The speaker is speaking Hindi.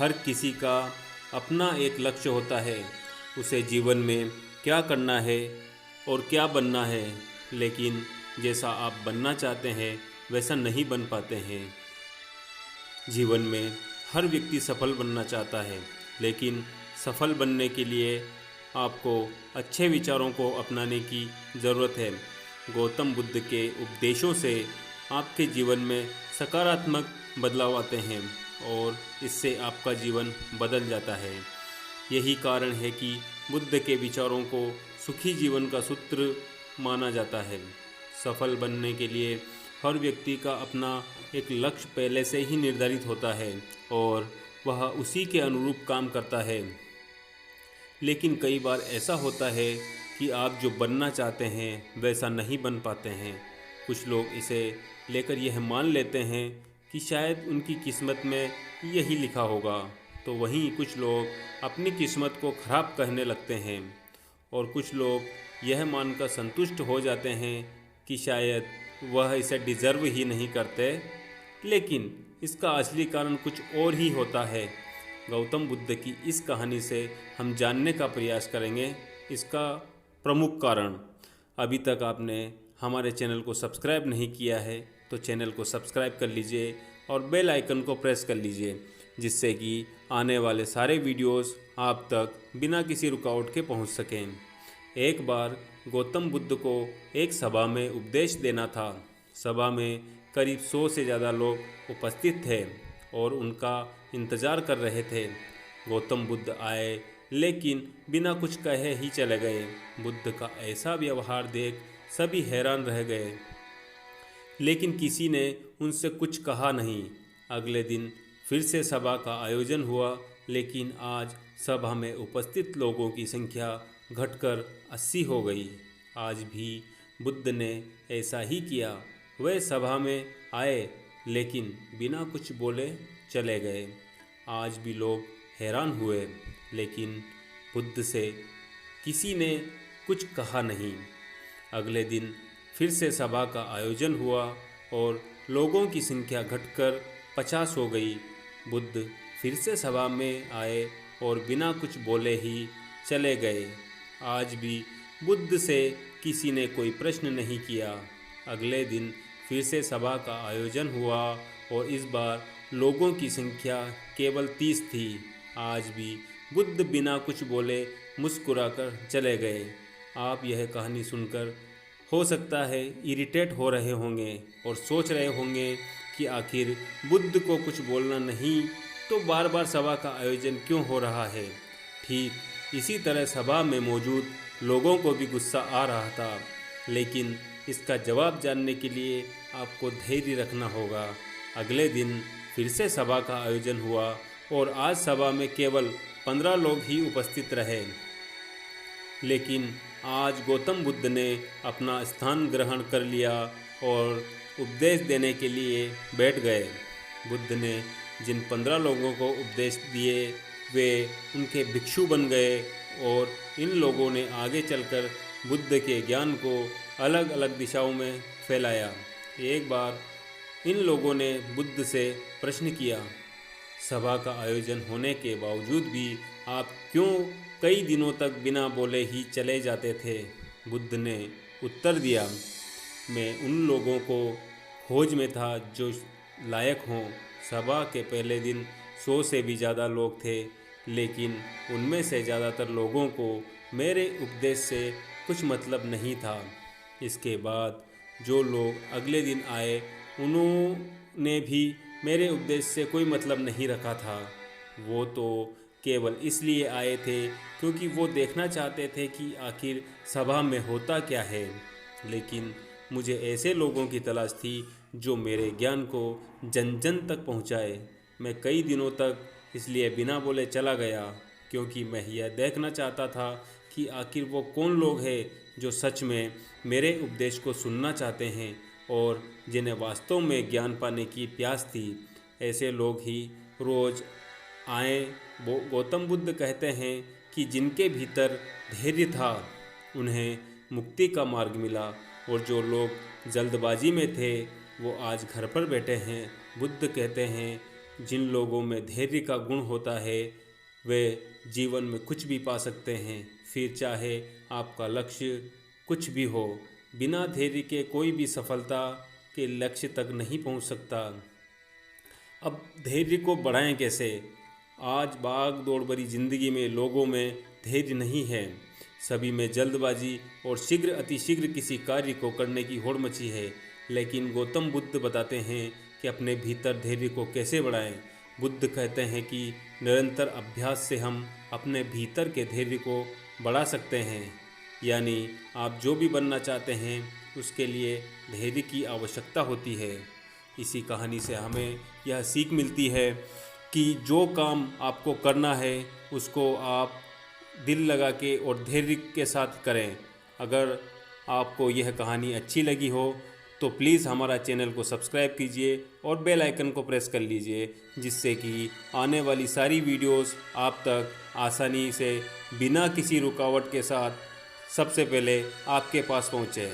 हर किसी का अपना एक लक्ष्य होता है, उसे जीवन में क्या करना है और क्या बनना है, लेकिन जैसा आप बनना चाहते हैं वैसा नहीं बन पाते हैं। जीवन में हर व्यक्ति सफल बनना चाहता है, लेकिन सफल बनने के लिए आपको अच्छे विचारों को अपनाने की ज़रूरत है। गौतम बुद्ध के उपदेशों से आपके जीवन में सकारात्मक बदलाव आते हैं और इससे आपका जीवन बदल जाता है। यही कारण है कि बुद्ध के विचारों को सुखी जीवन का सूत्र माना जाता है। सफल बनने के लिए हर व्यक्ति का अपना एक लक्ष्य पहले से ही निर्धारित होता है और वह उसी के अनुरूप काम करता है। लेकिन कई बार ऐसा होता है कि आप जो बनना चाहते हैं वैसा नहीं बन पाते हैं। कुछ लोग इसे लेकर यह मान लेते हैं कि शायद उनकी किस्मत में यही लिखा होगा, तो वहीं कुछ लोग अपनी किस्मत को खराब कहने लगते हैं और कुछ लोग यह मानकर संतुष्ट हो जाते हैं कि शायद वह इसे डिज़र्व ही नहीं करते, लेकिन इसका असली कारण कुछ और ही होता है। गौतम बुद्ध की इस कहानी से हम जानने का प्रयास करेंगे इसका प्रमुख कारण। अभी तक आपने हमारे चैनल को सब्सक्राइब नहीं किया है तो चैनल को सब्सक्राइब कर लीजिए और बेल आइकन को प्रेस कर लीजिए, जिससे कि आने वाले सारे वीडियोस आप तक बिना किसी रुकावट के पहुंच सकें। एक बार गौतम बुद्ध को एक सभा में उपदेश देना था। सभा में करीब 100 से ज़्यादा लोग उपस्थित थे और उनका इंतज़ार कर रहे थे। गौतम बुद्ध आए, लेकिन बिना कुछ कहे ही चले गए। बुद्ध का ऐसा व्यवहार देख सभी हैरान रह गए, लेकिन किसी ने उनसे कुछ कहा नहीं। अगले दिन फिर से सभा का आयोजन हुआ, लेकिन आज सभा में उपस्थित लोगों की संख्या घटकर 80 हो गई। आज भी बुद्ध ने ऐसा ही किया। वे सभा में आए, लेकिन बिना कुछ बोले चले गए। आज भी लोग हैरान हुए, लेकिन बुद्ध से किसी ने कुछ कहा नहीं। अगले दिन फिर से सभा का आयोजन हुआ और लोगों की संख्या घटकर 50 हो गई। बुद्ध फिर से सभा में आए और बिना कुछ बोले ही चले गए। आज भी बुद्ध से किसी ने कोई प्रश्न नहीं किया। अगले दिन फिर से सभा का आयोजन हुआ और इस बार लोगों की संख्या केवल 30 थी। आज भी बुद्ध बिना कुछ बोले मुस्कुराकर चले गए। आप यह कहानी सुनकर हो सकता है इरिटेट हो रहे होंगे और सोच रहे होंगे कि आखिर बुद्ध को कुछ बोलना नहीं तो बार बार सभा का आयोजन क्यों हो रहा है। ठीक इसी तरह सभा में मौजूद लोगों को भी गुस्सा आ रहा था, लेकिन इसका जवाब जानने के लिए आपको धैर्य रखना होगा। अगले दिन फिर से सभा का आयोजन हुआ और आज सभा में केवल 15 लोग ही उपस्थित रहे, लेकिन आज गौतम बुद्ध ने अपना स्थान ग्रहण कर लिया और उपदेश देने के लिए बैठ गए। बुद्ध ने जिन 15 लोगों को उपदेश दिए वे उनके भिक्षु बन गए और इन लोगों ने आगे चलकर बुद्ध के ज्ञान को अलग अलग दिशाओं में फैलाया। एक बार इन लोगों ने बुद्ध से प्रश्न किया, सभा का आयोजन होने के बावजूद भी आप क्यों कई दिनों तक बिना बोले ही चले जाते थे? बुद्ध ने उत्तर दिया, मैं उन लोगों को खोज में था जो लायक हों। सभा के पहले दिन 100 से भी ज़्यादा लोग थे, लेकिन उनमें से ज़्यादातर लोगों को मेरे उपदेश से कुछ मतलब नहीं था। इसके बाद जो लोग अगले दिन आए उन्होंने भी मेरे उपदेश से कोई मतलब नहीं रखा था। वो तो केवल इसलिए आए थे क्योंकि वो देखना चाहते थे कि आखिर सभा में होता क्या है, लेकिन मुझे ऐसे लोगों की तलाश थी जो मेरे ज्ञान को जन जन तक पहुंचाए। मैं कई दिनों तक इसलिए बिना बोले चला गया क्योंकि मैं यह देखना चाहता था कि आखिर वो कौन लोग हैं जो सच में मेरे उपदेश को सुनना चाहते हैं और जिन्हें वास्तव में ज्ञान पाने की प्यास थी। ऐसे लोग ही रोज़ आए। गौतम बुद्ध कहते हैं कि जिनके भीतर धैर्य था उन्हें मुक्ति का मार्ग मिला और जो लोग जल्दबाजी में थे वो आज घर पर बैठे हैं। बुद्ध कहते हैं जिन लोगों में धैर्य का गुण होता है वे जीवन में कुछ भी पा सकते हैं, फिर चाहे आपका लक्ष्य कुछ भी हो। बिना धैर्य के कोई भी सफलता के लक्ष्य तक नहीं पहुंच सकता। अब धैर्य को बढ़ाएं कैसे? आज भाग दौड़ भरी जिंदगी में लोगों में धैर्य नहीं है। सभी में जल्दबाजी और शीघ्र अतिशीघ्र किसी कार्य को करने की होड़ मची है। लेकिन गौतम बुद्ध बताते हैं कि अपने भीतर धैर्य को कैसे बढ़ाएं। बुद्ध कहते हैं कि निरंतर अभ्यास से हम अपने भीतर के धैर्य को बढ़ा सकते हैं। यानी आप जो भी बनना चाहते हैं उसके लिए धैर्य की आवश्यकता होती है। इसी कहानी से हमें यह सीख मिलती है कि जो काम आपको करना है उसको आप दिल लगा के और धैर्य के साथ करें। अगर आपको यह कहानी अच्छी लगी हो तो प्लीज़ हमारा चैनल को सब्सक्राइब कीजिए और बेल आइकन को प्रेस कर लीजिए, जिससे कि आने वाली सारी वीडियोस आप तक आसानी से बिना किसी रुकावट के साथ सबसे पहले आपके पास पहुँचे।